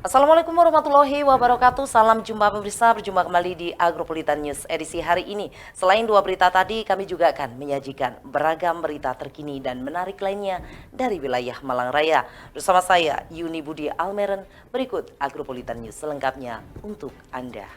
Assalamualaikum warahmatullahi wabarakatuh. Salam jumpa pemirsa, berjumpa kembali di Agropolitan News edisi hari ini. Selain dua berita tadi, kami juga akan menyajikan beragam berita terkini dan menarik lainnya dari wilayah Malang Raya. Bersama saya, Yuni Budi Almeren, berikut Agropolitan News selengkapnya untuk Anda.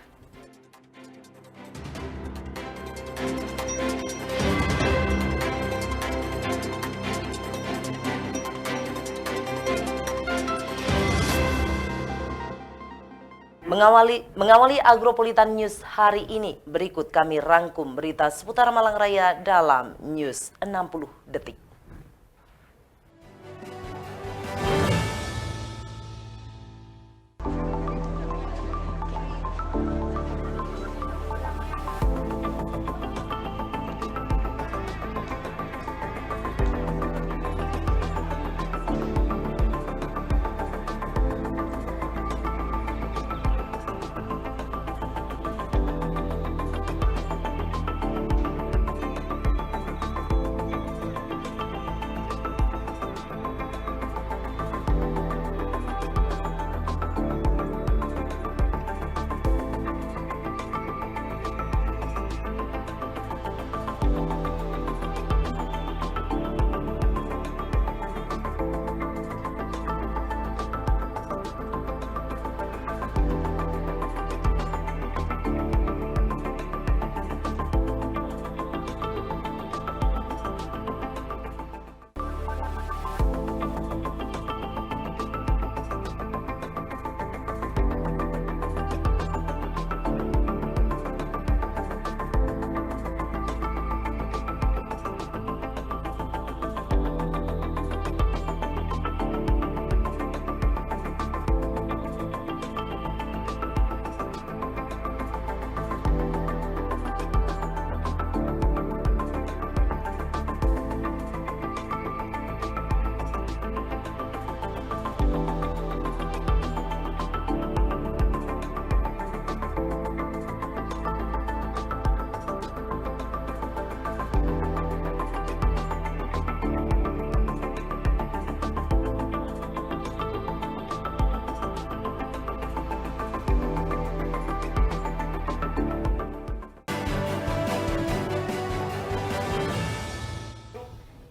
Mengawali Agropolitan News hari ini, berikut kami rangkum berita seputar Malang Raya dalam News 60 Detik.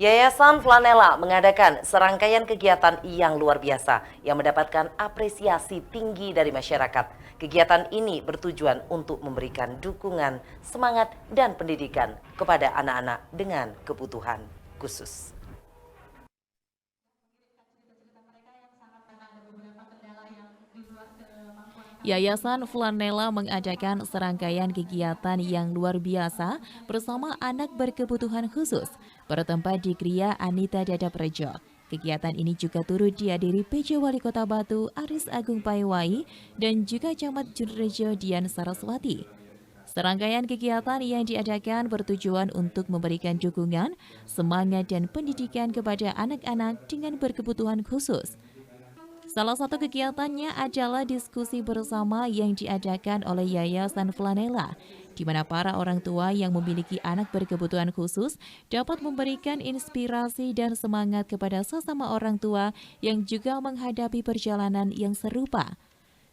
Yayasan Flanela mengadakan serangkaian kegiatan yang luar biasa yang mendapatkan apresiasi tinggi dari masyarakat. Kegiatan ini bertujuan untuk memberikan dukungan, semangat, dan pendidikan kepada anak-anak dengan kebutuhan khusus. Yayasan Flanela mengadakan serangkaian kegiatan yang luar biasa bersama anak berkebutuhan khusus bertempat di Gria Anita Dadaprejo. Kegiatan ini juga turut dihadiri PJ Wali Kota Batu Aris Agung Paiwai dan juga Camat Jurrejo Dian Saraswati. Serangkaian kegiatan yang diadakan bertujuan untuk memberikan dukungan, semangat dan pendidikan kepada anak-anak dengan berkebutuhan khusus. Salah satu kegiatannya adalah diskusi bersama yang diadakan oleh Yayasan Flanela, di mana para orang tua yang memiliki anak berkebutuhan khusus dapat memberikan inspirasi dan semangat kepada sesama orang tua yang juga menghadapi perjalanan yang serupa.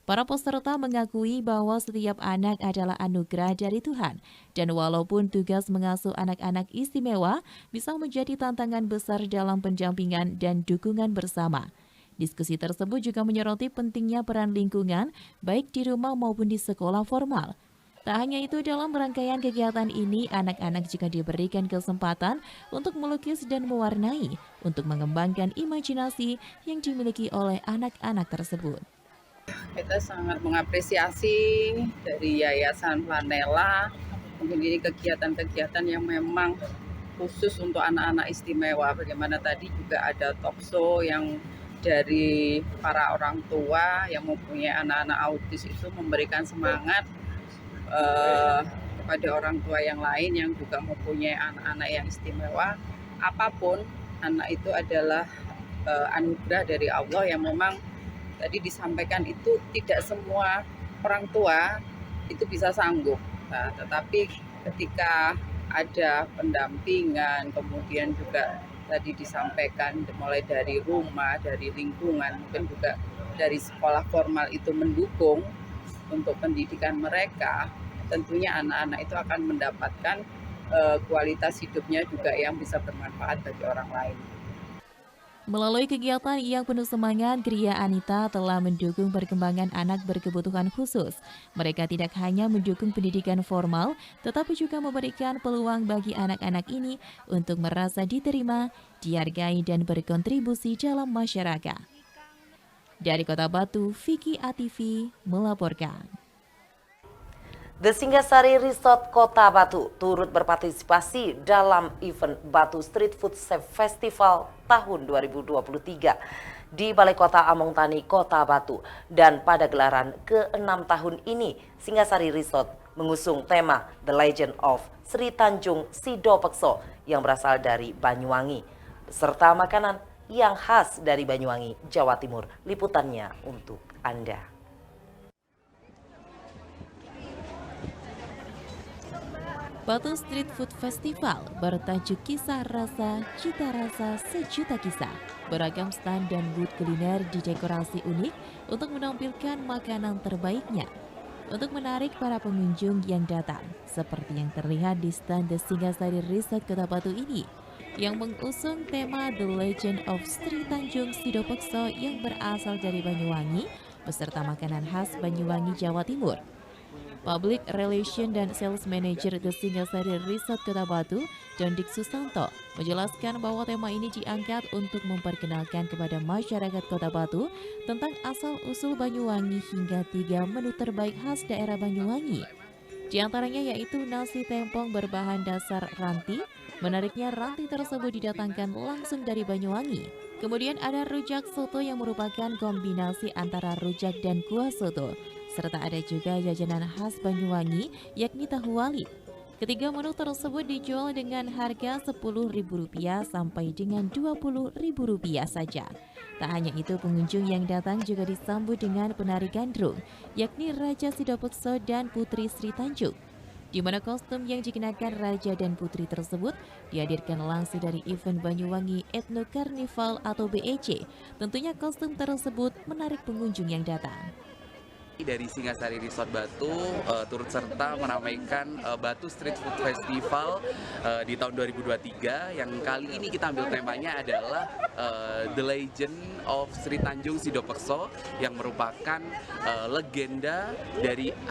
Para peserta mengakui bahwa setiap anak adalah anugerah dari Tuhan, dan walaupun tugas mengasuh anak-anak istimewa bisa menjadi tantangan besar dalam pendampingan dan dukungan bersama. Diskusi tersebut juga menyoroti pentingnya peran lingkungan, baik di rumah maupun di sekolah formal. Tak hanya itu, dalam rangkaian kegiatan ini, anak-anak juga diberikan kesempatan untuk melukis dan mewarnai, untuk mengembangkan imajinasi yang dimiliki oleh anak-anak tersebut. Kita sangat mengapresiasi dari Yayasan Flanela memiliki kegiatan-kegiatan yang memang khusus untuk anak-anak istimewa. Bagaimana tadi juga ada talk show yang dari para orang tua yang mempunyai anak-anak autis itu memberikan semangat kepada orang tua yang lain yang juga mempunyai anak-anak yang istimewa. Apapun, anak itu adalah anugerah dari Allah yang memang tadi disampaikan itu tidak semua orang tua itu bisa sanggup. Tetapi ketika ada pendampingan, kemudian juga tadi disampaikan, mulai dari rumah, dari lingkungan, mungkin juga dari sekolah formal itu mendukung untuk pendidikan mereka, tentunya anak-anak itu akan mendapatkan kualitas hidupnya juga yang bisa bermanfaat bagi orang lain. Melalui kegiatan yang penuh semangat, Gria Anita telah mendukung perkembangan anak berkebutuhan khusus. Mereka tidak hanya mendukung pendidikan formal, tetapi juga memberikan peluang bagi anak-anak ini untuk merasa diterima, dihargai, dan berkontribusi dalam masyarakat. Dari Kota Batu, Vicky ATV melaporkan. The Singgasari Resort Kota Batu turut berpartisipasi dalam event Batu Street Food Festival tahun 2023 di Balai Kota Among Tani, Kota Batu. Dan pada gelaran ke-6 tahun ini, Singgasari Resort mengusung tema The Legend of Sri Tanjung Sidopekso yang berasal dari Banyuwangi, serta makanan yang khas dari Banyuwangi, Jawa Timur. Liputannya untuk Anda. Batu Street Food Festival bertajuk Kisah Rasa, Cita Rasa, Sejuta Kisah. Beragam stand dan booth kuliner didekorasi unik untuk menampilkan makanan terbaiknya. Untuk menarik para pengunjung yang datang, seperti yang terlihat di stand The Singgasari Resort Kota Batu ini, yang mengusung tema The Legend of Sri Tanjung Sidopekso yang berasal dari Banyuwangi, beserta makanan khas Banyuwangi, Jawa Timur. Public Relation dan Sales Manager The Singgasari Resort Kota Batu, Dondik Susanto, menjelaskan bahwa tema ini diangkat untuk memperkenalkan kepada masyarakat Kota Batu tentang asal-usul Banyuwangi hingga 3 menu terbaik khas daerah Banyuwangi. Di antaranya yaitu nasi tempong berbahan dasar ranti. Menariknya, ranti tersebut didatangkan langsung dari Banyuwangi. Kemudian ada rujak soto yang merupakan kombinasi antara rujak dan kuah soto. Serta ada juga jajanan khas Banyuwangi, yakni tahu wali. Ketiga menu tersebut dijual dengan harga Rp10.000 sampai dengan Rp20.000 saja. Tak hanya itu, pengunjung yang datang juga disambut dengan penari gandrung, yakni Raja Sidopekso dan Putri Sri Tanjung, di mana kostum yang dikenakan Raja dan Putri tersebut dihadirkan langsung dari event Banyuwangi Ethno Carnival atau BEC. Tentunya kostum tersebut menarik pengunjung yang datang. Dari Singgasari Resort Batu turut serta meramaikan Batu Street Food Festival di tahun 2023 yang kali ini kita ambil temanya adalah The Legend of Sri Tanjung Sidopekso yang merupakan legenda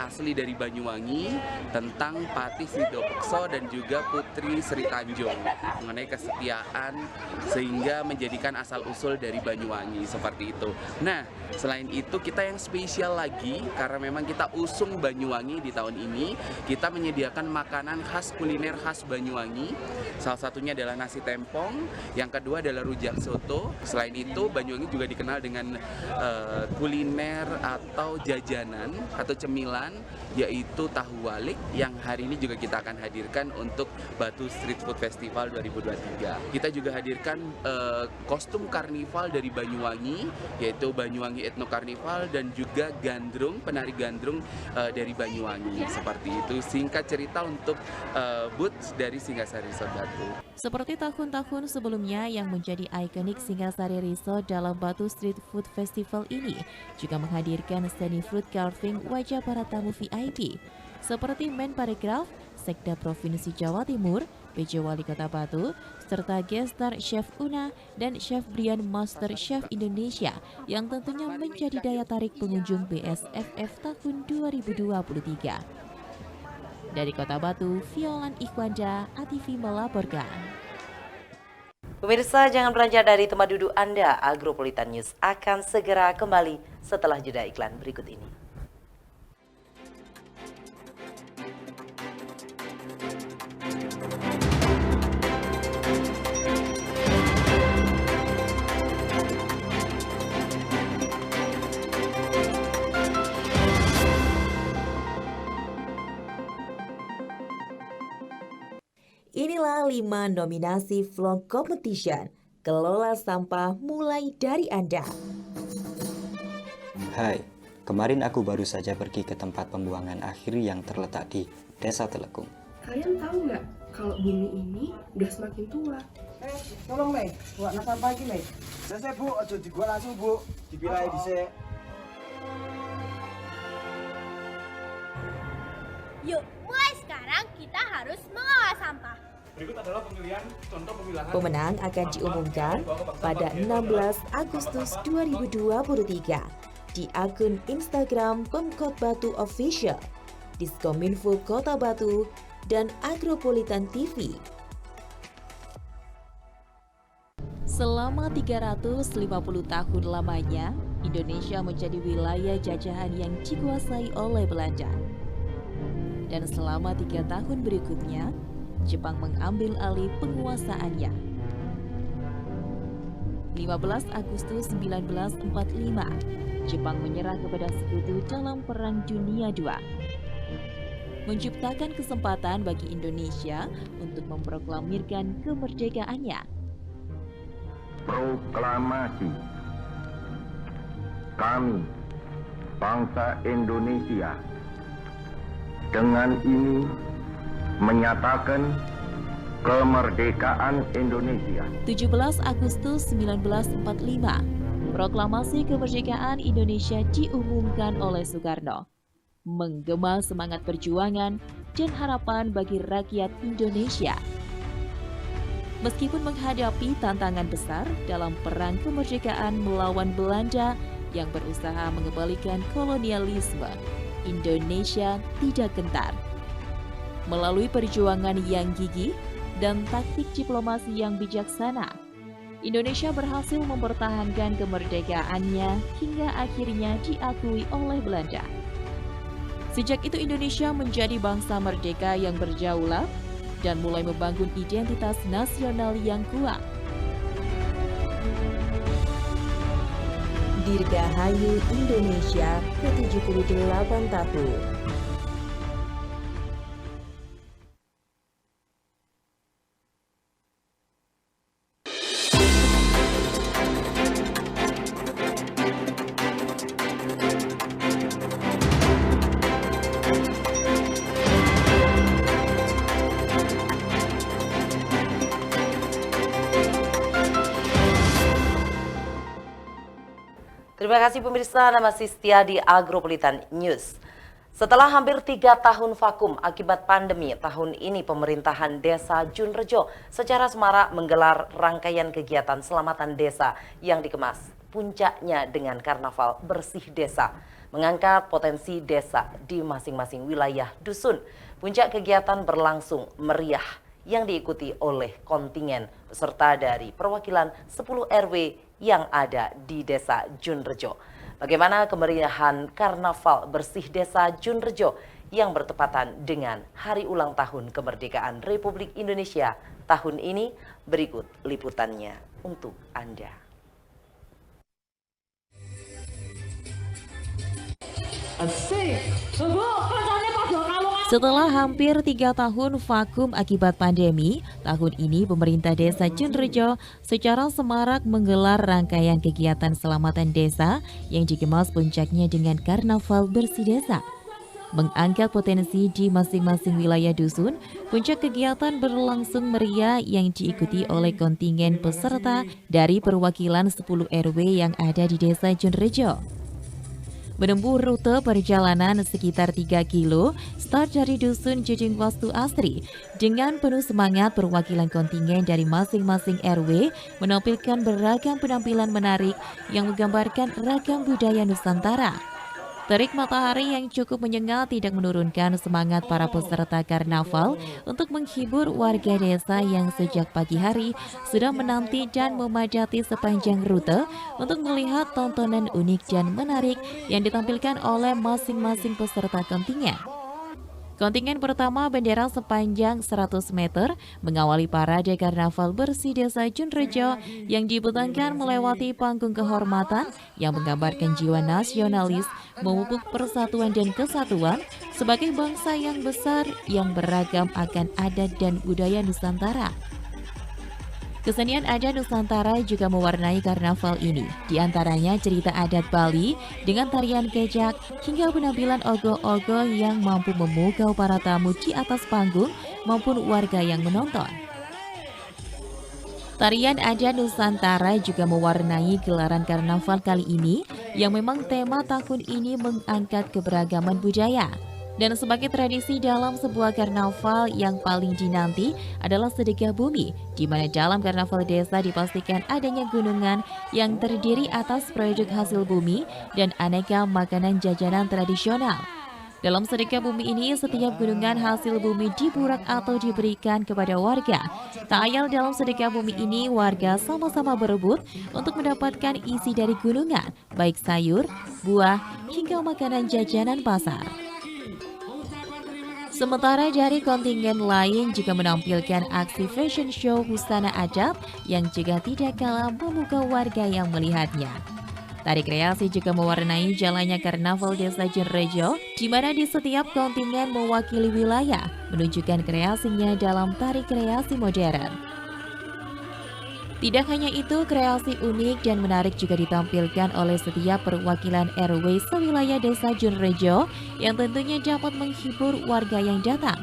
asli dari Banyuwangi tentang Pati Sidopekso dan juga Putri Sri Tanjung mengenai kesetiaan sehingga menjadikan asal-usul dari Banyuwangi seperti itu. Nah, selain itu kita yang spesial lagi karena memang kita usung Banyuwangi di tahun ini, kita menyediakan makanan khas kuliner khas Banyuwangi. Salah satunya adalah nasi tempong, yang kedua adalah rujak soto. Selain itu, Banyuwangi juga dikenal dengan kuliner atau jajanan atau cemilan, yaitu tahu walik yang hari ini juga kita akan hadirkan untuk Batu Street Food Festival 2023. Kita juga hadirkan kostum karnival dari Banyuwangi, yaitu Banyuwangi Ethno Carnival dan juga gandrung, penari gandrung dari Banyuwangi. Seperti itu singkat cerita untuk booth dari Singgasari Resort Batu. Seperti tahun-tahun sebelumnya yang menjadi ikonik Singgasari Resort dalam Batu Street Food Festival ini juga menghadirkan seni fruit carving wajah para tamu VIP seperti Men Parekraf, Sekda Provinsi Jawa Timur, PJ Wali Kota Batu, serta gestar Chef Una dan Chef Brian Master Chef Indonesia yang tentunya menjadi daya tarik pengunjung BSFF tahun 2023. Dari Kota Batu, Violan Ikhwanda, ATV melaporkan. Pemirsa, jangan beranjak dari tempat duduk Anda. Agropolitan News akan segera kembali setelah jeda iklan berikut ini. Inilah 5 nominasi vlog competition. Kelola sampah mulai dari Anda. Hai, kemarin aku baru saja pergi ke tempat pembuangan akhir yang terletak di Desa Telekung. Kalian tahu nggak kalau bumi ini udah semakin tua? tolong Le, buat sampah iki Le. Saya Bu, aja digua langsung Bu, dipilah dhisik. Yuk, mulai sekarang kita harus mengolah sampah. Berikut adalah pemilihan contoh pemilahan. Pemenang akan diumumkan pada 16 Agustus 2023 di akun Instagram Pemkot Batu Official, Diskominfo Kota Batu, dan Agropolitan TV. Selama 350 tahun lamanya, Indonesia menjadi wilayah jajahan yang dikuasai oleh Belanda. Dan selama 3 tahun berikutnya, Jepang mengambil alih penguasaannya. 15 Agustus 1945, Jepang menyerah kepada Sekutu dalam Perang Dunia II, menciptakan kesempatan bagi Indonesia untuk memproklamirkan kemerdekaannya. Proklamasi. Kami, bangsa Indonesia, dengan ini menyatakan kemerdekaan Indonesia. 17 Agustus 1945, proklamasi kemerdekaan Indonesia diumumkan oleh Soekarno, menggema semangat perjuangan dan harapan bagi rakyat Indonesia. Meskipun menghadapi tantangan besar dalam perang kemerdekaan melawan Belanda yang berusaha mengembalikan kolonialisme, Indonesia tidak gentar. Melalui perjuangan yang gigih dan taktik diplomasi yang bijaksana, Indonesia berhasil mempertahankan kemerdekaannya hingga akhirnya diakui oleh Belanda. Sejak itu Indonesia menjadi bangsa merdeka yang berdaulat dan mulai membangun identitas nasional yang kuat. Dirgahayu Indonesia ke-78 tahun. Terima kasih pemirsa, nama Sistia di Agropolitan News. Setelah hampir 3 tahun vakum akibat pandemi, tahun ini pemerintahan Desa Junrejo secara semarak menggelar rangkaian kegiatan selamatan desa yang dikemas puncaknya dengan karnaval bersih desa, mengangkat potensi desa di masing-masing wilayah dusun. Puncak kegiatan berlangsung meriah yang diikuti oleh kontingen peserta dari perwakilan 10 RW yang ada di Desa Junrejo. Bagaimana kemeriahan karnaval bersih Desa Junrejo yang bertepatan dengan hari ulang tahun kemerdekaan Republik Indonesia tahun ini? Berikut liputannya untuk Anda. Setelah hampir 3 tahun vakum akibat pandemi, tahun ini pemerintah Desa Junrejo secara semarak menggelar rangkaian kegiatan selamatan desa yang dikemas puncaknya dengan karnaval bersih desa. Mengangkat potensi di masing-masing wilayah dusun, puncak kegiatan berlangsung meriah yang diikuti oleh kontingen peserta dari perwakilan 10 RW yang ada di Desa Junrejo. Menempuh rute perjalanan sekitar 3 kilo, start dari Dusun Jejeng Wastu Asri. Dengan penuh semangat, perwakilan kontingen dari masing-masing RW menampilkan beragam penampilan menarik yang menggambarkan ragam budaya Nusantara. Terik matahari yang cukup menyengat tidak menurunkan semangat para peserta karnaval untuk menghibur warga desa yang sejak pagi hari sudah menanti dan memadati sepanjang rute untuk melihat tontonan unik dan menarik yang ditampilkan oleh masing-masing peserta kontingen. Kontingen pertama bendera sepanjang 100 meter mengawali parade karnaval bersih Desa Junrejo yang dibentangkan melewati panggung kehormatan yang menggambarkan jiwa nasionalis, memupuk persatuan dan kesatuan sebagai bangsa yang besar yang beragam akan adat dan budaya Nusantara. Kesenian adat Nusantara juga mewarnai karnaval ini, di antaranya cerita adat Bali dengan tarian kecak hingga penampilan ogoh-ogoh yang mampu memukau para tamu di atas panggung maupun warga yang menonton. Tarian adat Nusantara juga mewarnai gelaran karnaval kali ini yang memang tema tahun ini mengangkat keberagaman budaya. Dan sebagai tradisi dalam sebuah karnaval yang paling dinanti adalah sedekah bumi, di mana dalam karnaval desa dipastikan adanya gunungan yang terdiri atas produk hasil bumi dan aneka makanan jajanan tradisional. Dalam sedekah bumi ini, setiap gunungan hasil bumi diburak atau diberikan kepada warga. Tak ayal dalam sedekah bumi ini, warga sama-sama berebut untuk mendapatkan isi dari gunungan, baik sayur, buah, hingga makanan jajanan pasar. Sementara dari kontingen lain juga menampilkan aksi fashion show busana adat yang juga tidak kalah memukau warga yang melihatnya. Tari kreasi juga mewarnai jalannya karnaval Desa Jenrejo, di mana di setiap kontingen mewakili wilayah menunjukkan kreasinya dalam tari kreasi modern. Tidak hanya itu, kreasi unik dan menarik juga ditampilkan oleh setiap perwakilan RW sewilayah Desa Jenrejo yang tentunya dapat menghibur warga yang datang.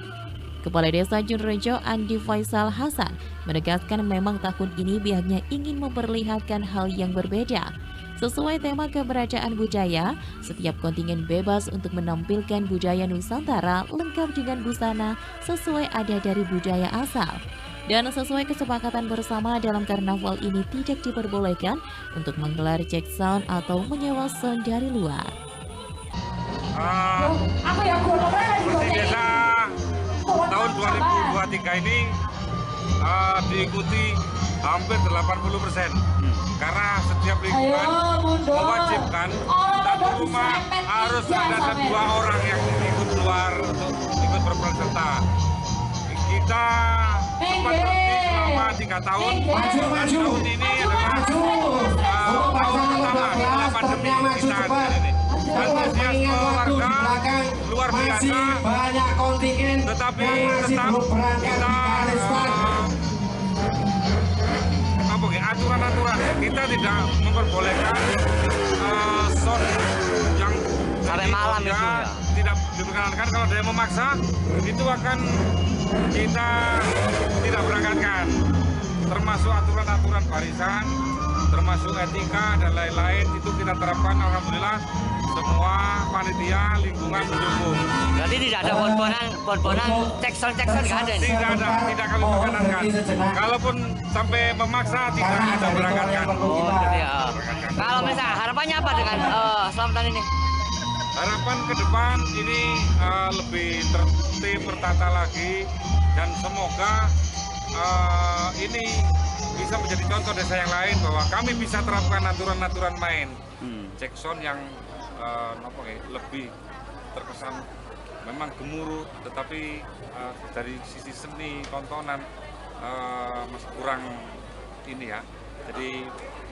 Kepala Desa Jenrejo Andi Faisal Hasan menegaskan memang tahun ini pihaknya ingin memperlihatkan hal yang berbeda. Sesuai tema keberadaan budaya, setiap kontingen bebas untuk menampilkan budaya Nusantara lengkap dengan busana sesuai adat dari budaya asal. Dan sesuai kesepakatan bersama dalam karnaval ini tidak diperbolehkan untuk menggelar cek sound atau menyewa sound dari luar. Bersih Desa tahun 2023 ini diikuti hampir 80%. Karena setiap lingkungan mewajibkan satu rumah harus ada 2 orang yang ikut keluar untuk ikut berperan serta. Kita sempat berhenti selama 3 tahun, dan tahun ini adalah tahun pertama setelah pandemi kita ini. Antusiasme warga luar biasa, tetapi tetap kita aturan-aturan kita tidak memperbolehkan sound yang sampai malam itu ya. Tidak diperkenankan. Kalau ada yang memaksa itu akan kita tidak berangkatkan, termasuk aturan-aturan barisan, termasuk etika dan lain-lain itu kita terapkan. Alhamdulillah semua panitia lingkungan mendukung. Berarti tidak ada bon-bonan cekson nggak ada ini? Tidak kami perkenankan. Kalaupun sampai memaksa tidak ada berangkatkan. Oh, ya. Kalau misalnya harapannya apa dengan selamatan ini? Harapan ke depan ini lebih tertib, tertata lagi, dan semoga ini bisa menjadi contoh desa yang lain bahwa kami bisa terapkan aturan-aturan main. Jackson yang lebih terkesan memang gemuruh, tetapi dari sisi seni tontonan masih kurang ini ya. Jadi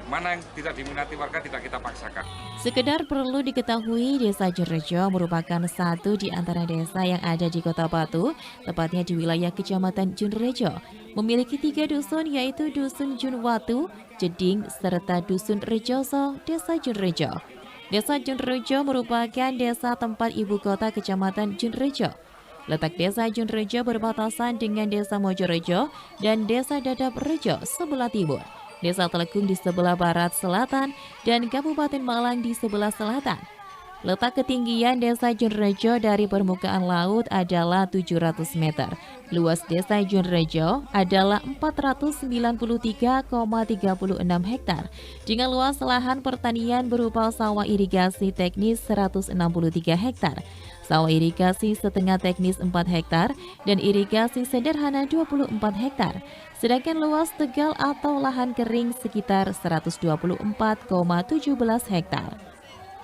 mana yang tidak diminati warga tidak kita paksakan. Sekedar perlu diketahui, Desa Jenrejo merupakan satu di antara desa yang ada di Kota Batu, tepatnya di wilayah Kecamatan Jenrejo. Memiliki 3 dusun, yaitu Dusun Junwatu, Jeding, serta Dusun Rejoso, Desa Jenrejo. Desa Jenrejo merupakan desa tempat ibu kota Kecamatan Jenrejo. Letak Desa Jenrejo berbatasan dengan Desa Mojorejo dan Desa Dadap Rejo sebelah timur. Desa Telekung di sebelah barat selatan dan Kabupaten Malang di sebelah selatan. Letak ketinggian Desa Jenrejo dari permukaan laut adalah 700 meter. Luas Desa Jenrejo adalah 493,36 hektar. Dengan luas lahan pertanian berupa sawah irigasi teknis 163 hektar. Sawah irigasi setengah teknis 4 hektar dan irigasi sederhana 24 hektar. Sedangkan luas tegal atau lahan kering sekitar 124,17 hektar.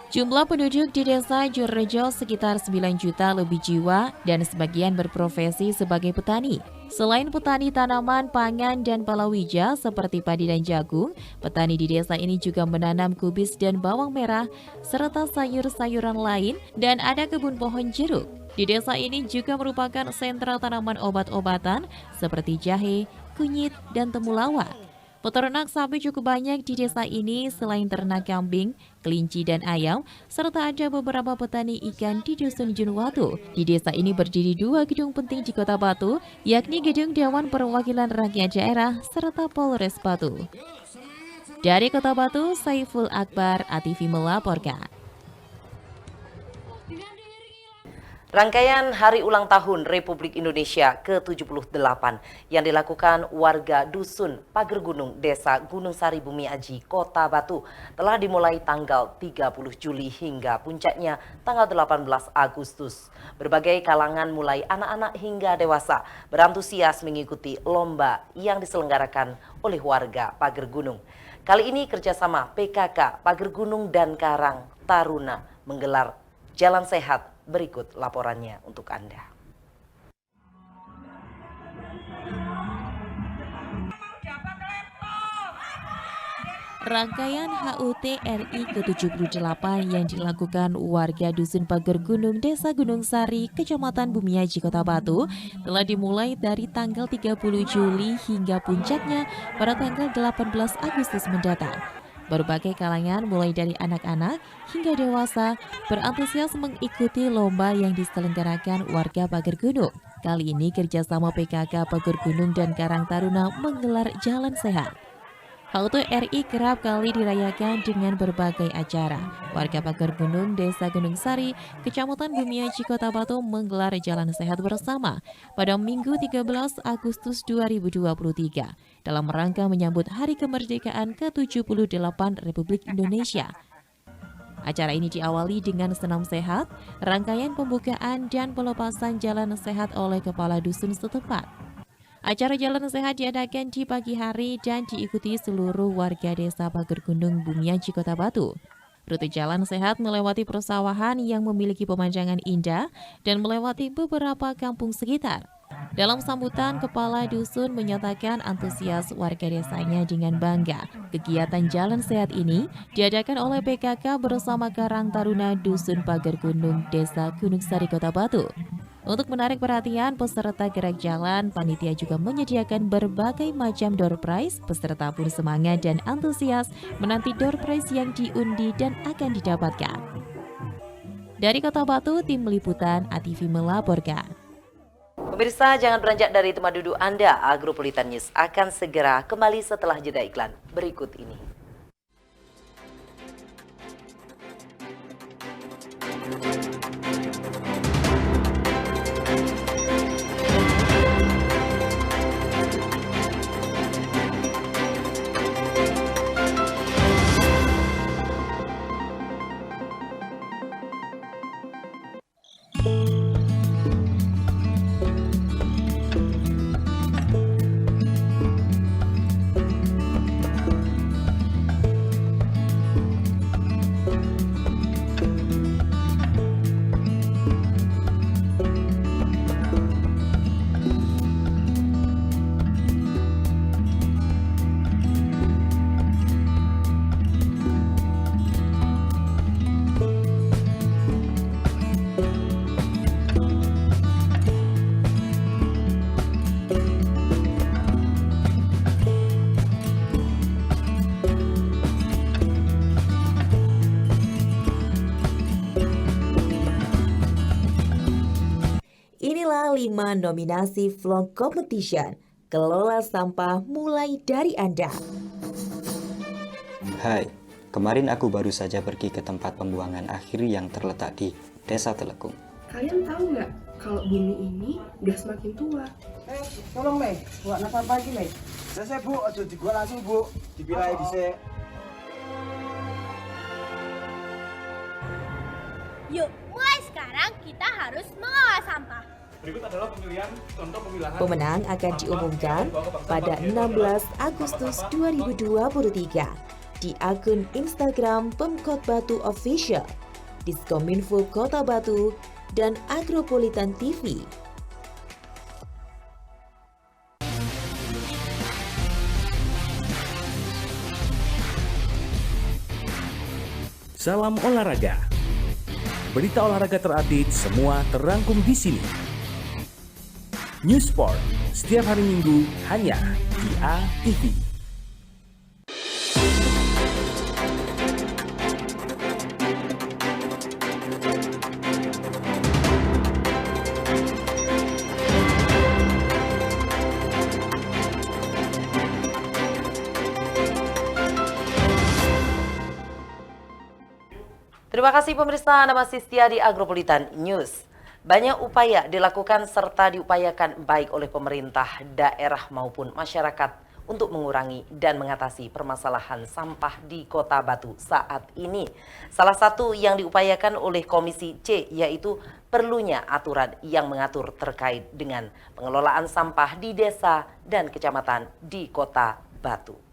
Jumlah penduduk di Desa Jenrejo sekitar 9 juta lebih jiwa dan sebagian berprofesi sebagai petani. Selain petani tanaman pangan dan palawija seperti padi dan jagung, petani di desa ini juga menanam kubis dan bawang merah serta sayur-sayuran lain dan ada kebun pohon jeruk. Di desa ini juga merupakan sentra tanaman obat-obatan seperti jahe, kunyit, dan temulawak. Peternak sapi cukup banyak di desa ini selain ternak kambing, kelinci, dan ayam, serta ada beberapa petani ikan di Dusun Junwatu. Di desa ini berdiri 2 gedung penting di Kota Batu, yakni Gedung Dewan Perwakilan Rakyat Daerah serta Polres Batu. Dari Kota Batu, Saiful Akbar, ATV melaporkan. Rangkaian Hari Ulang Tahun Republik Indonesia ke-78 yang dilakukan warga Dusun Pager Gunung, Desa Gunung Sari Bumi Aji, Kota Batu telah dimulai tanggal 30 Juli hingga puncaknya tanggal 18 Agustus. Berbagai kalangan mulai anak-anak hingga dewasa berantusias mengikuti lomba yang diselenggarakan oleh warga Pager Gunung. Kali ini kerjasama PKK Pager Gunung dan Karang Taruna menggelar Jalan Sehat. Berikut laporannya untuk Anda. Rangkaian HUT RI ke-78 yang dilakukan warga Dusun Pager Gunung, Desa Gunung Sari, Kecamatan Bumiaji, Kota Batu telah dimulai dari tanggal 30 Juli hingga puncaknya pada tanggal 18 Agustus mendatang. Berbagai kalangan mulai dari anak-anak hingga dewasa berantusias mengikuti lomba yang diselenggarakan warga Pager Gunung. Kali ini kerjasama PKK Pager Gunung dan Karang Taruna menggelar Jalan Sehat. HUT RI kerap kali dirayakan dengan berbagai acara. Warga Pager Gunung, Desa Gunung Sari, Kecamatan Bumiaji, Kota Batu menggelar Jalan Sehat bersama pada Minggu 13 Agustus 2023 dalam rangka menyambut Hari Kemerdekaan ke-78 Republik Indonesia. Acara ini diawali dengan senam sehat, rangkaian pembukaan dan pelepasan jalan sehat oleh kepala dusun setempat. Acara Jalan Sehat diadakan di pagi hari dan diikuti seluruh warga Desa Pager Gunung, Bumiaji, Kota Batu. Rute Jalan Sehat melewati persawahan yang memiliki pemandangan indah dan melewati beberapa kampung sekitar. Dalam sambutan, Kepala Dusun menyatakan antusias warga desanya dengan bangga. Kegiatan Jalan Sehat ini diadakan oleh PKK bersama Karang Taruna Dusun Pager Gunung, Desa Gunung Sari, Kota Batu. Untuk menarik perhatian peserta gerak jalan, panitia juga menyediakan berbagai macam door prize. Peserta pun semangat dan antusias menanti door prize yang diundi dan akan didapatkan. Dari Kota Batu, tim liputan ATV melaporkan. Pemirsa, jangan beranjak dari tempat duduk Anda. Agropolitan News akan segera kembali setelah jeda iklan berikut ini. Inilah 5 nominasi vlog competition. Kelola sampah mulai dari Anda. Hai, kemarin aku baru saja pergi ke tempat pembuangan akhir yang terletak di Desa Telekung. Kalian tahu nggak kalau bumi ini udah semakin tua? Tolong Mei, buat nafas pagi Mei. Selesai Bu, aja digua langsung Bu, dipilih dhisik. Yuk, mulai sekarang kita harus mengolah sampah. Berikut adalah pemilihan contoh pemilahan. Pemenang akan diumumkan pada 16 Agustus 2023 di akun Instagram Pemkot Batu Official, Diskominfo Kota Batu, dan Agropolitan TV. Salam olahraga. Berita olahraga terupdate semua terangkum di sini. News Sport setiap hari Minggu hanya di ATV. Terima kasih pemirsa, Anda masih setia di Agropolitan News. Banyak upaya dilakukan serta diupayakan baik oleh pemerintah, daerah maupun masyarakat untuk mengurangi dan mengatasi permasalahan sampah di Kota Batu saat ini. Salah satu yang diupayakan oleh Komisi C yaitu perlunya aturan yang mengatur terkait dengan pengelolaan sampah di desa dan kecamatan di Kota Batu.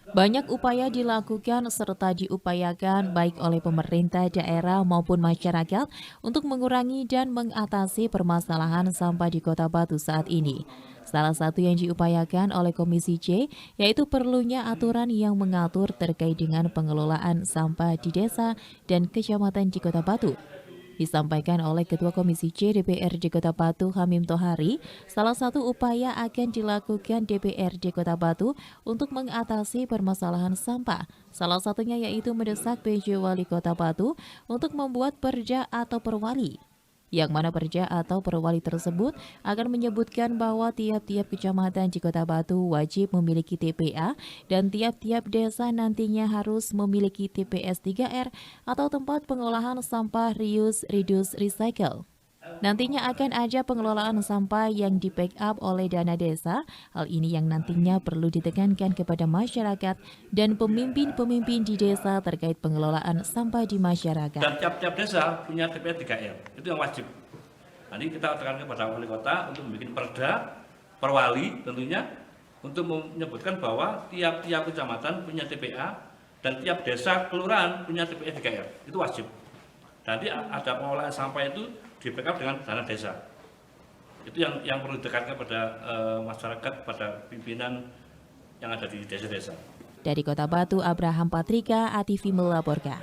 Banyak upaya dilakukan serta diupayakan baik oleh pemerintah daerah maupun masyarakat untuk mengurangi dan mengatasi permasalahan sampah di Kota Batu saat ini. Salah satu yang diupayakan oleh Komisi C yaitu perlunya aturan yang mengatur terkait dengan pengelolaan sampah di desa dan kecamatan di Kota Batu. Disampaikan oleh Ketua Komisi C DPRD Kota Batu Hamim Tohari, salah satu upaya akan dilakukan DPRD Kota Batu untuk mengatasi permasalahan sampah. Salah satunya yaitu mendesak PJ Wali Kota Batu untuk membuat perda atau perwali. Yang mana perda atau perwali tersebut akan menyebutkan bahwa tiap-tiap kecamatan di Kota Batu wajib memiliki TPA dan tiap-tiap desa nantinya harus memiliki TPS 3R atau tempat pengolahan sampah reuse, reduce, recycle. Nantinya akan ada pengelolaan sampah yang di-backup oleh dana desa. Hal ini yang nantinya perlu ditekankan kepada masyarakat dan pemimpin-pemimpin di desa terkait pengelolaan sampah di masyarakat. Dan tiap-tiap desa punya TPS 3R, itu yang wajib. Nanti kita tekankan kepada wali kota untuk membuat perda, perwali tentunya, untuk menyebutkan bahwa tiap-tiap kecamatan punya TPA dan tiap desa kelurahan punya TPS 3R, itu wajib. Nanti ada pengelolaan sampah itu di backup dengan dana desa. Itu yang perlu ditekankan kepada masyarakat, pada pimpinan yang ada di desa-desa. Dari Kota Batu, Abraham Patrika, ATV melaporkan.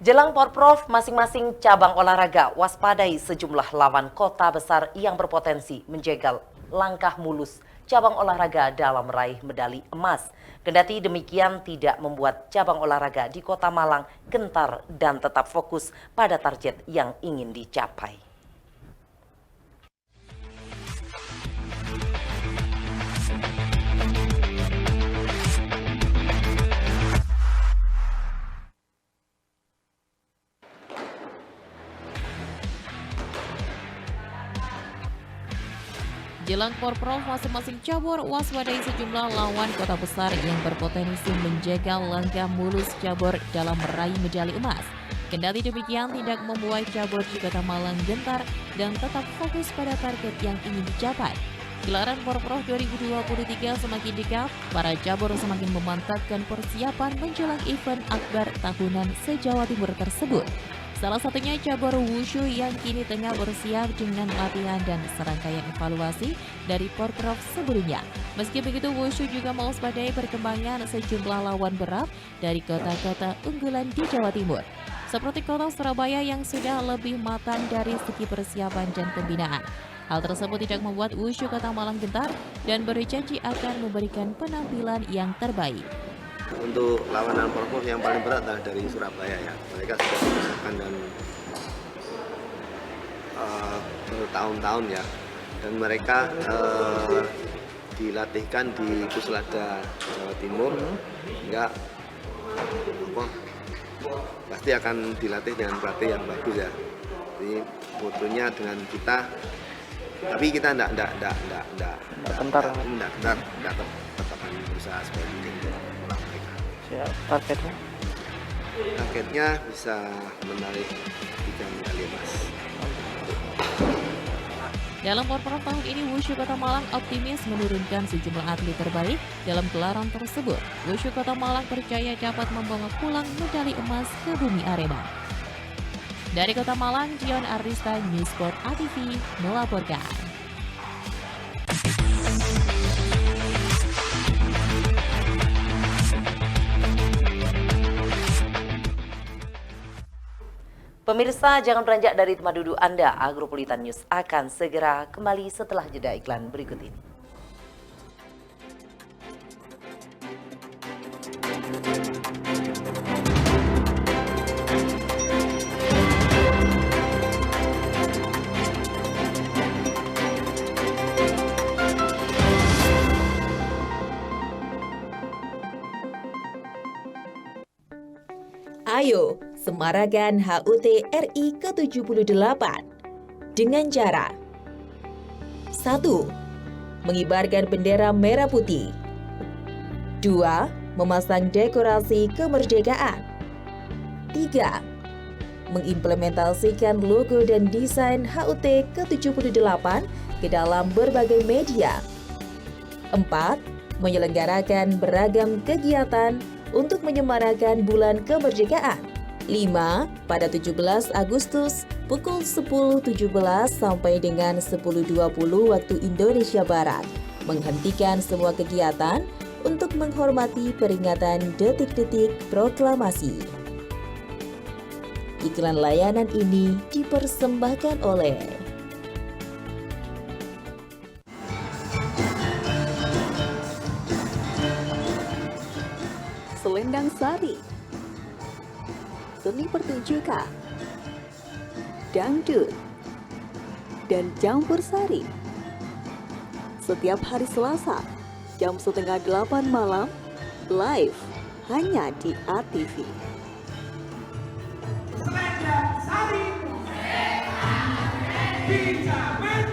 Jelang Porprov, masing-masing cabang olahraga waspadai sejumlah lawan kota besar yang berpotensi menjegal langkah mulus cabang olahraga dalam meraih medali emas. Kendati demikian tidak membuat cabang olahraga di Kota Malang gentar dan tetap fokus pada target yang ingin dicapai. Jelang Porprov, masing-masing cabur waspadai sejumlah lawan kota besar yang berpotensi menjegal langkah mulus cabur dalam meraih medali emas. Kendati demikian tidak membuat cabur di Kota Malang gentar dan tetap fokus pada target yang ingin dicapai. Gelaran Porprov 2023 semakin dekat, para cabur semakin memantapkan persiapan menjelang event akbar tahunan se-Jawa Timur tersebut. Salah satunya cabur wushu yang kini tengah bersiap dengan latihan dan serangkaian evaluasi dari Porprov sebelumnya. Meski begitu, wushu juga mewaspadai perkembangan sejumlah lawan berat dari kota-kota unggulan di Jawa Timur, seperti kota Surabaya yang sudah lebih matang dari segi persiapan dan pembinaan. Hal tersebut tidak membuat wushu Kota Malang gentar dan berjanji akan memberikan penampilan yang terbaik. Untuk lawanan Porprov yang paling berat adalah dari Surabaya ya. Mereka sudah dipersiapkan dan bertahun-tahun ya. Dan mereka dilatihkan di Puslada Jawa Timur hingga pasti akan dilatih dengan pelatih yang bagus ya. Jadi mutunya dengan kita, tapi kita enggak tetap akan berusaha sebaik mungkin untuk menolak mereka. Targetnya bisa menarik 3 medali emas. Dalam Porprov tahun ini, wushu Kota Malang optimis menurunkan sejumlah atlet terbaik dalam gelaran tersebut. Wushu Kota Malang percaya dapat membawa pulang medali emas ke bumi Arema. Dari Kota Malang, Dion Arista, Newsport ATV melaporkan. Pemirsa, jangan beranjak dari tempat duduk Anda. Agropolitan News akan segera kembali setelah jeda iklan berikut ini. Ayo, semarakan HUT RI ke-78 dengan cara 1. Mengibarkan bendera merah putih. 2. Memasang dekorasi kemerdekaan. 3. Mengimplementasikan logo dan desain HUT ke-78 ke dalam berbagai media. 4. Menyelenggarakan beragam kegiatan untuk menyemarakan bulan kemerdekaan. 5. Pada 17 Agustus pukul 10.17 sampai dengan 10.20 waktu Indonesia Barat, menghentikan semua kegiatan untuk menghormati peringatan detik-detik proklamasi. Iklan layanan ini dipersembahkan oleh Selendang Sari, seni pertunjukan, dangdut, dan campur sari. Setiap hari Selasa, jam 7:30 malam, live hanya di ATV. Selendang Sari, dijamin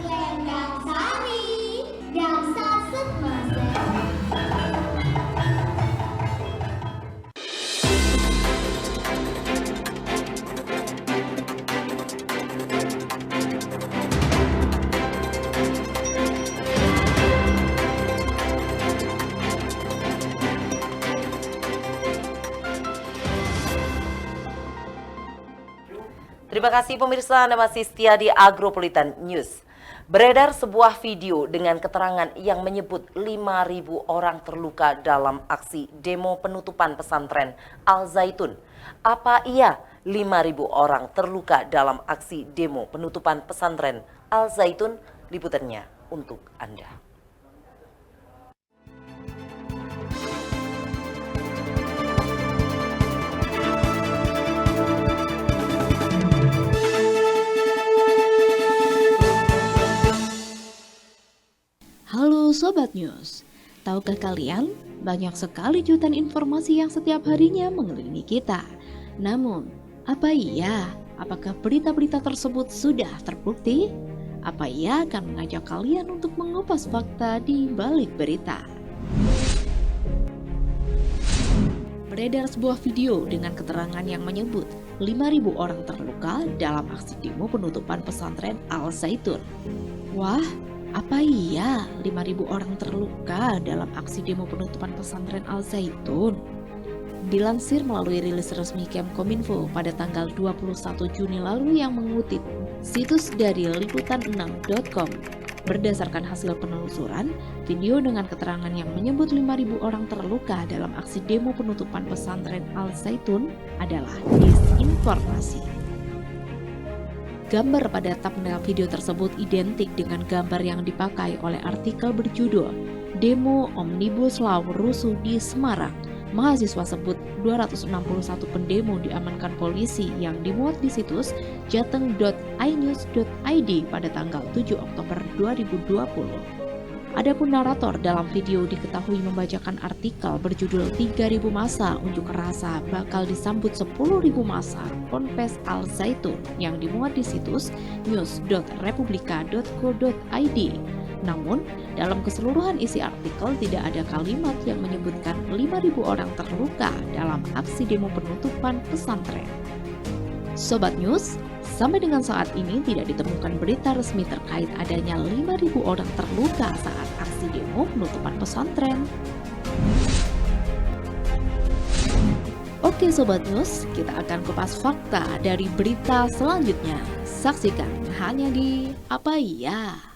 Selendang Sari, dansa semasa. Terima kasih pemirsa, Anda masih setia di Agropolitan News. Beredar sebuah video dengan keterangan yang menyebut 5.000 orang terluka dalam aksi demo penutupan pesantren Al Zaitun. Apa iya 5.000 orang terluka dalam aksi demo penutupan pesantren Al Zaitun? Liputannya untuk Anda. Halo Sobat News, tahukah kalian banyak sekali jutaan informasi yang setiap harinya mengelilingi kita. Namun, apa iya? Apakah berita-berita tersebut sudah terbukti? Apa ia akan mengajak kalian untuk mengupas fakta di balik berita? Beredar sebuah video dengan keterangan yang menyebut 5.000 orang terluka dalam aksi demo penutupan pesantren Al Zaitun. Wah, apa iya 5.000 orang terluka dalam aksi demo penutupan pesantren Al Zaitun? Dilansir melalui rilis resmi Kemkominfo pada tanggal 21 Juni lalu yang mengutip situs dari liputan6.com. Berdasarkan hasil penelusuran, video dengan keterangan yang menyebut 5.000 orang terluka dalam aksi demo penutupan pesantren Al Zaitun adalah disinformasi. Gambar pada thumbnail video tersebut identik dengan gambar yang dipakai oleh artikel berjudul Demo Omnibus Law Rusuh di Semarang. Mahasiswa sebut 261 pendemo diamankan polisi yang dimuat di situs jateng.inews.id pada tanggal 7 Oktober 2020. Adapun narator dalam video diketahui membacakan artikel berjudul 3.000 massa unjuk rasa bakal disambut 10.000 massa Ponpes Al Zaitun yang dimuat di situs news.republika.co.id. Namun, dalam keseluruhan isi artikel tidak ada kalimat yang menyebutkan 5.000 orang terluka dalam aksi demo penutupan pesantren. Sobat News, sampai dengan saat ini tidak ditemukan berita resmi terkait adanya 5.000 orang terluka saat aksi demo penutupan pesantren. Oke Sobat News, kita akan kupas fakta dari berita selanjutnya. Saksikan hanya di Apa Iya?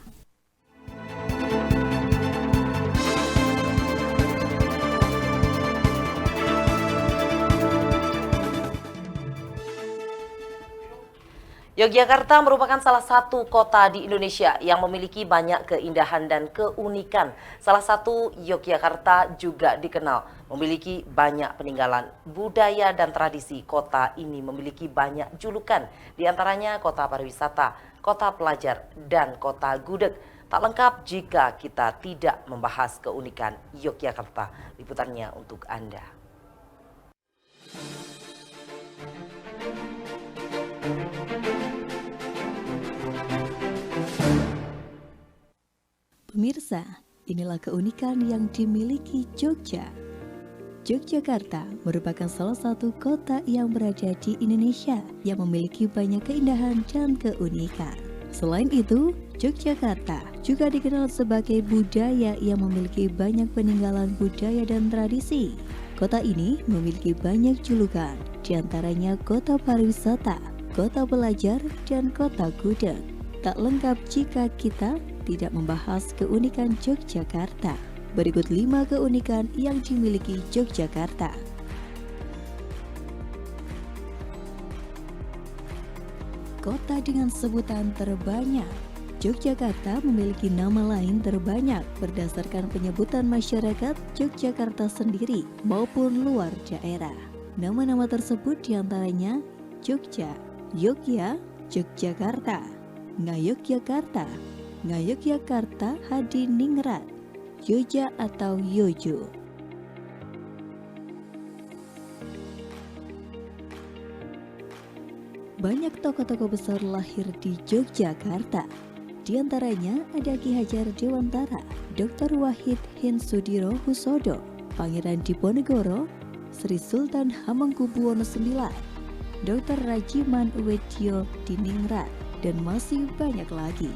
Yogyakarta merupakan salah satu kota di Indonesia yang memiliki banyak keindahan dan keunikan. Salah satu, Yogyakarta juga dikenal memiliki banyak peninggalan budaya dan tradisi. Kota ini memiliki banyak julukan, diantaranya kota pariwisata, kota pelajar, dan kota gudeg. Tak lengkap jika kita tidak membahas keunikan Yogyakarta. Liputannya untuk Anda. Pemirsa, inilah keunikan yang dimiliki Jogja. Yogyakarta merupakan salah satu kota yang berada di Indonesia yang memiliki banyak keindahan dan keunikan. Selain itu, Yogyakarta juga dikenal sebagai budaya yang memiliki banyak peninggalan budaya dan tradisi. Kota ini memiliki banyak julukan, diantaranya kota pariwisata, kota pelajar, dan kota gudeg. Tak lengkap jika kita tidak membahas keunikan Yogyakarta. Berikut 5 keunikan yang dimiliki Yogyakarta. Kota dengan sebutan terbanyak. Yogyakarta memiliki nama lain terbanyak berdasarkan penyebutan masyarakat Yogyakarta sendiri maupun luar daerah. Nama-nama tersebut diantaranya Jogja, Yogya, Yogyakarta, Ngayogyakarta, Ngayogyakarta Hadiningrat, Yoja atau Yojo. Banyak tokoh-tokoh besar lahir di Yogyakarta. Di antaranya ada Ki Hajar Dewantara, Dr. Wahid Hinsudiro Husodo, Pangeran Diponegoro, Sri Sultan Hamengkubuwono IX, Dr. Rajiman Wedyo Diningrat, dan masih banyak lagi.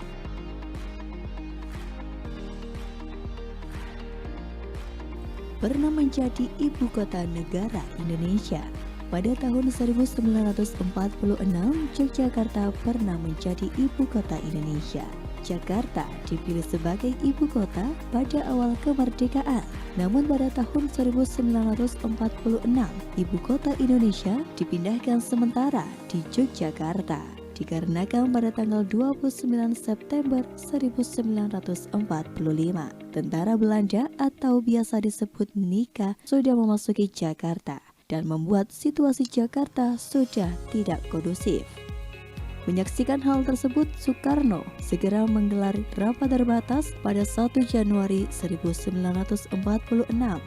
Pernah menjadi ibu kota negara Indonesia. Pada tahun 1946, Yogyakarta pernah menjadi ibu kota Indonesia. Jakarta dipilih sebagai ibu kota pada awal kemerdekaan. Namun pada tahun 1946, ibu kota Indonesia dipindahkan sementara di Yogyakarta. Dikarenakan pada tanggal 29 September 1945, tentara Belanda atau biasa disebut Nika sudah memasuki Jakarta dan membuat situasi Jakarta sudah tidak kondusif. Menyaksikan hal tersebut, Soekarno segera menggelar rapat terbatas pada 1 Januari 1946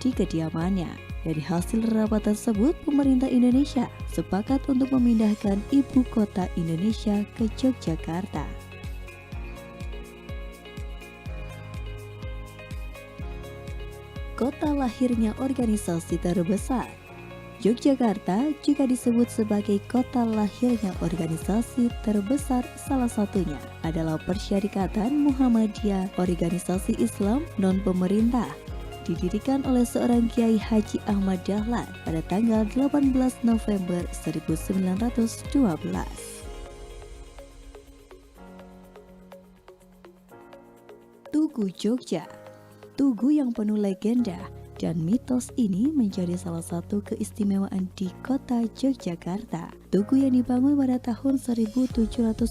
di kediamannya. Dari hasil rapat tersebut, pemerintah Indonesia sepakat untuk memindahkan ibu kota Indonesia ke Yogyakarta. Kota lahirnya organisasi terbesar. Yogyakarta juga disebut sebagai kota lahirnya organisasi terbesar, salah satunya adalah Persyarikatan Muhammadiyah, organisasi Islam non-pemerintah. Didirikan oleh seorang Kiai Haji Ahmad Dahlan pada tanggal 18 November 1912. Tugu Jogja. Tugu yang penuh legenda dan mitos ini menjadi salah satu keistimewaan di kota Yogyakarta. Tugu yang dibangun pada tahun 1755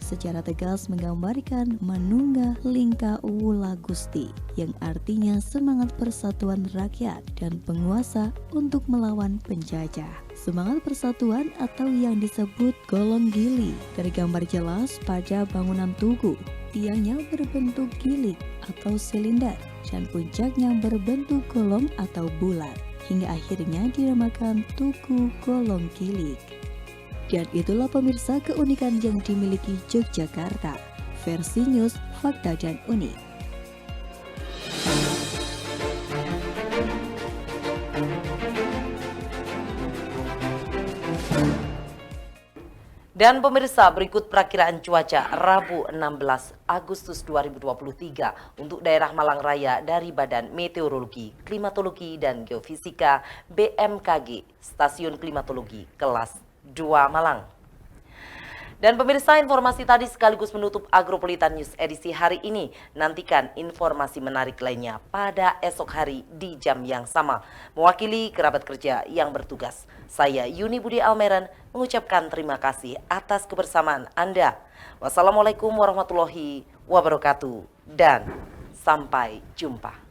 secara tegas menggambarkan Manungga Lingka Wula Gusti, yang artinya semangat persatuan rakyat dan penguasa untuk melawan penjajah. Semangat persatuan atau yang disebut golong gili tergambar jelas pada bangunan tugu. Tiangnya berbentuk gilik atau silinder dan puncaknya berbentuk golong atau bulat, hingga akhirnya dinamakan Tugu Golong Gilik. Dan itulah pemirsa keunikan yang dimiliki Yogyakarta. Versi News, Fakta dan Unik. Dan pemirsa, berikut perakiraan cuaca Rabu 16 Agustus 2023 untuk daerah Malang Raya dari Badan Meteorologi, Klimatologi, dan Geofisika BMKG, Stasiun Klimatologi Kelas 2 Malang. Dan pemirsa, informasi tadi sekaligus menutup Agropolitan News edisi hari ini. Nantikan informasi menarik lainnya pada esok hari di jam yang sama. Mewakili kerabat kerja yang bertugas, saya Yuni Budi Almeran mengucapkan terima kasih atas kebersamaan Anda. Wassalamualaikum warahmatullahi wabarakatuh dan sampai jumpa.